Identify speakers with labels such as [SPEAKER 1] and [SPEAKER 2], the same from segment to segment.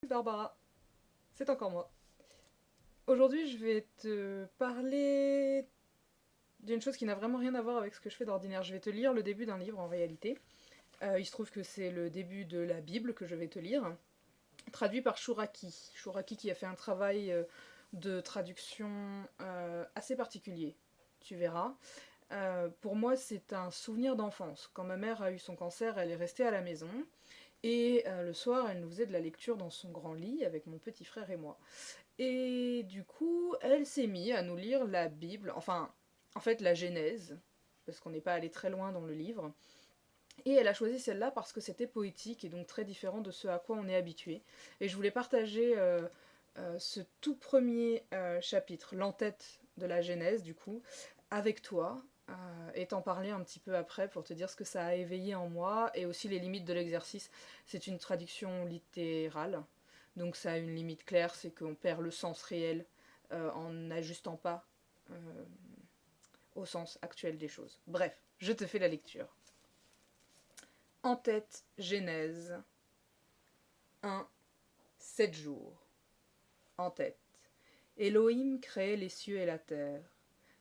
[SPEAKER 1] Barbara, c'est encore moi. Aujourd'hui, je vais te parler d'une chose qui n'a vraiment rien à voir avec ce que je fais d'ordinaire. Je vais te lire le début d'un livre en réalité. Il se trouve que c'est le début de la Bible que je vais te lire, traduit par Chouraki. Chouraki qui a fait un travail de traduction assez particulier. Tu verras. Pour moi, c'est un souvenir d'enfance. Quand ma mère a eu son cancer, elle est restée à la maison. Et le soir, elle nous faisait de la lecture dans son grand lit avec mon petit frère et moi. Et du coup, elle s'est mise à nous lire la Bible, enfin, en fait, la Genèse, parce qu'on n'est pas allé très loin dans le livre. Et elle a choisi celle-là parce que c'était poétique et donc très différent de ce à quoi on est habitué. Et je voulais partager ce tout premier chapitre, l'entête de la Genèse, du coup, avec toi, et t'en parler un petit peu après pour te dire ce que ça a éveillé en moi et aussi les limites de l'exercice. C'est une traduction littérale, donc ça a une limite claire, c'est qu'on perd le sens réel en n'ajustant pas euh, au sens actuel des choses. Bref, je te fais la lecture. En tête, Genèse 1, 7 jours. En tête. Elohim créait les cieux et la terre.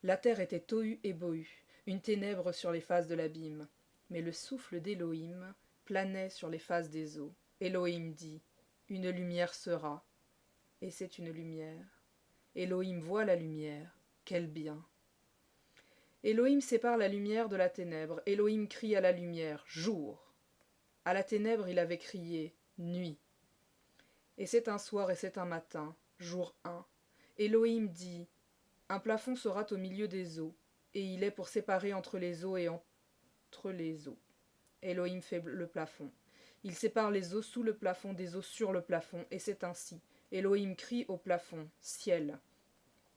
[SPEAKER 1] La terre était tohu et bohu, une ténèbre sur les faces de l'abîme. Mais le souffle d'Elohim planait sur les faces des eaux. Elohim dit, une lumière sera. Et c'est une lumière. Elohim voit la lumière. Quel bien. Elohim sépare la lumière de la ténèbre. Elohim crie à la lumière, jour. À la ténèbre, il avait crié, nuit. Et c'est un soir et c'est un matin, jour 1. Elohim dit, un plafond sera au milieu des eaux, et il est pour séparer entre les eaux et entre les eaux. Elohim fait le plafond. Il sépare les eaux sous le plafond des eaux sur le plafond, et c'est ainsi. Elohim crie au plafond, ciel.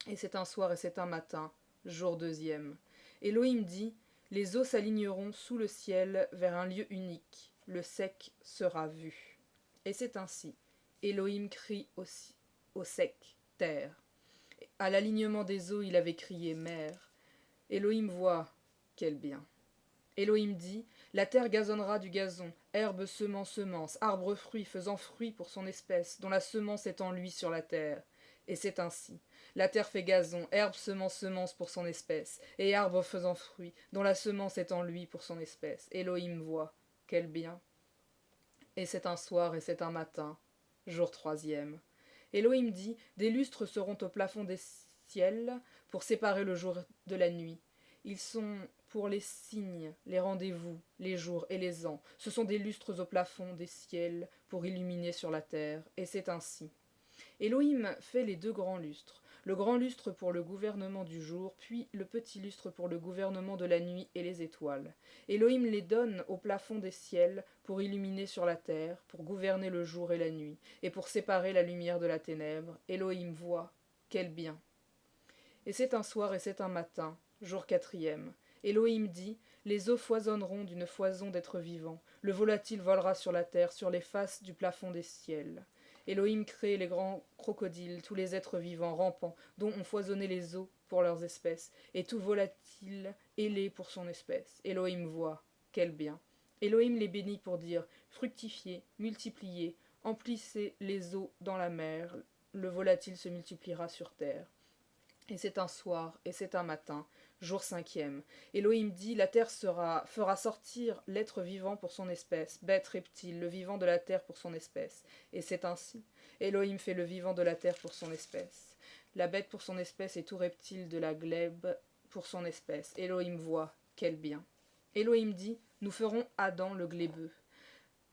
[SPEAKER 1] Et c'est un soir et c'est un matin, jour 2. Elohim dit, les eaux s'aligneront sous le ciel vers un lieu unique, le sec sera vu. Et c'est ainsi. Elohim crie aussi, au sec, terre. À l'alignement des eaux, il avait crié mer. Elohim voit, quel bien. Elohim dit, la terre gazonnera du gazon, herbe semant semence, arbre fruit faisant fruit pour son espèce, dont la semence est en lui sur la terre. Et c'est ainsi. La terre fait gazon, herbe semant semence pour son espèce, et arbre faisant fruit, dont la semence est en lui pour son espèce. Elohim voit, quel bien. Et c'est un soir et c'est un matin, jour 3. Elohim dit, des lustres seront au plafond des ciels pour séparer le jour de la nuit. Ils sont pour les signes, les rendez-vous, les jours et les ans. Ce sont des lustres au plafond des ciels pour illuminer sur la terre, et c'est ainsi. Elohim fait les 2 grands lustres, le grand lustre pour le gouvernement du jour, puis le petit lustre pour le gouvernement de la nuit et les étoiles. Elohim les donne au plafond des ciels pour illuminer sur la terre, pour gouverner le jour et la nuit, et pour séparer la lumière de la ténèbre. Elohim voit, quel bien. Et c'est un soir et c'est un matin, jour 4. Elohim dit, les eaux foisonneront d'une foison d'êtres vivants, le volatile volera sur la terre, sur les faces du plafond des ciels. Elohim crée les grands crocodiles, tous les êtres vivants rampants, dont ont foisonné les eaux pour leurs espèces, et tout volatile ailé pour son espèce. Elohim voit, quel bien. Elohim les bénit pour dire, fructifiez, multipliez, emplissez les eaux dans la mer, le volatile se multipliera sur terre. Et c'est un soir, et c'est un matin, jour 5. Elohim dit, la terre fera sortir l'être vivant pour son espèce, bête, reptile, le vivant de la terre pour son espèce. Et c'est ainsi. Elohim fait le vivant de la terre pour son espèce, la bête pour son espèce et tout reptile de la glèbe pour son espèce. Elohim voit, quel bien. Elohim dit, nous ferons Adam le glébeux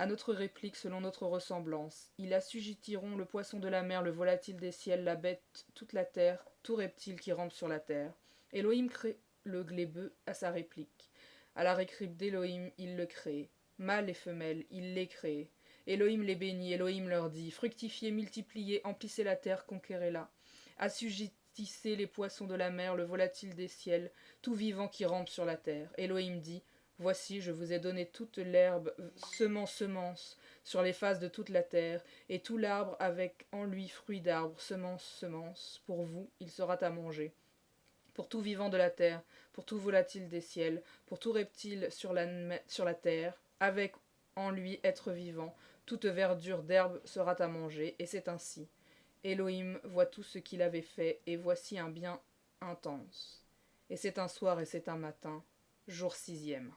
[SPEAKER 1] à notre réplique selon notre ressemblance. Ils assujettiront le poisson de la mer, le volatile des ciels, la bête, toute la terre, tout reptile qui rampe sur la terre. Elohim crée le glébeux à sa réplique. À la récripe d'Elohim, il le crée. Mâle et femelle, il les crée. Elohim les bénit, Elohim leur dit, fructifiez, multipliez, emplissez la terre, conquérez-la. Assujettissez les poissons de la mer, le volatile des ciels, tout vivant qui rampe sur la terre. Elohim dit, voici, je vous ai donné toute l'herbe semence sur les faces de toute la terre, et tout l'arbre avec en lui fruit d'arbre, semence. Pour vous, il sera à manger. Pour tout vivant de la terre, pour tout volatile des ciels, pour tout reptile sur la terre, avec en lui être vivant, toute verdure d'herbe sera à manger, et c'est ainsi. Elohim voit tout ce qu'il avait fait, et voici un bien intense. Et c'est un soir et c'est un matin, jour 6e.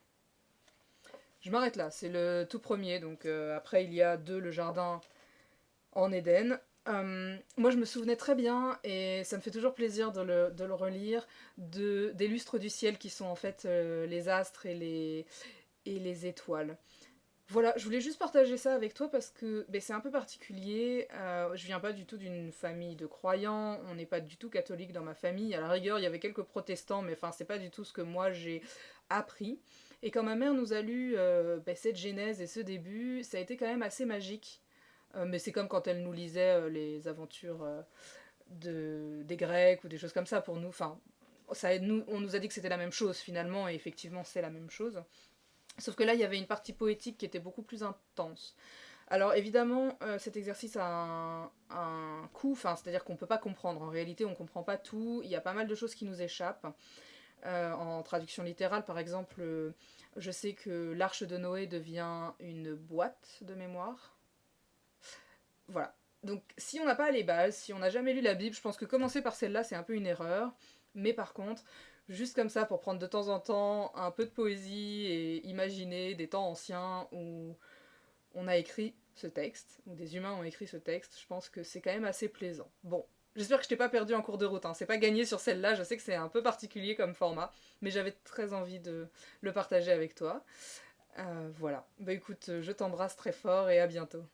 [SPEAKER 1] Je m'arrête là, c'est le tout premier, donc après il y a 2, le jardin en Éden. Moi je me souvenais très bien, et ça me fait toujours plaisir de le relire, des lustres du ciel qui sont en fait les astres et les étoiles. Voilà, je voulais juste partager ça avec toi parce que ben, c'est un peu particulier. Je viens pas du tout d'une famille de croyants, on n'est pas du tout catholique dans ma famille. À la rigueur, il y avait quelques protestants, mais enfin, c'est pas du tout ce que moi j'ai appris. Et quand ma mère nous a lu ben, cette genèse et ce début, ça a été quand même assez magique. Mais c'est comme quand elle nous lisait les aventures des Grecs ou des choses comme ça pour nous. Enfin, on nous a dit que c'était la même chose finalement, et effectivement, c'est la même chose. Sauf que là, il y avait une partie poétique qui était beaucoup plus intense. Alors évidemment, cet exercice a un coût, c'est-à-dire qu'on ne peut pas comprendre. En réalité, on ne comprend pas tout. Il y a pas mal de choses qui nous échappent. En traduction littérale, par exemple, je sais que l'arche de Noé devient une boîte de mémoire. Voilà. Donc si on n'a pas les bases, si on n'a jamais lu la Bible, je pense que commencer par celle-là, c'est un peu une erreur. Mais par contre, juste comme ça, pour prendre de temps en temps un peu de poésie et imaginer des temps anciens où on a écrit ce texte, où des humains ont écrit ce texte, je pense que c'est quand même assez plaisant. Bon, j'espère que je t'ai pas perdu en cours de route, hein. C'est pas gagné sur celle-là, je sais que c'est un peu particulier comme format, mais j'avais très envie de le partager avec toi. Voilà. Bah écoute, je t'embrasse très fort et à bientôt.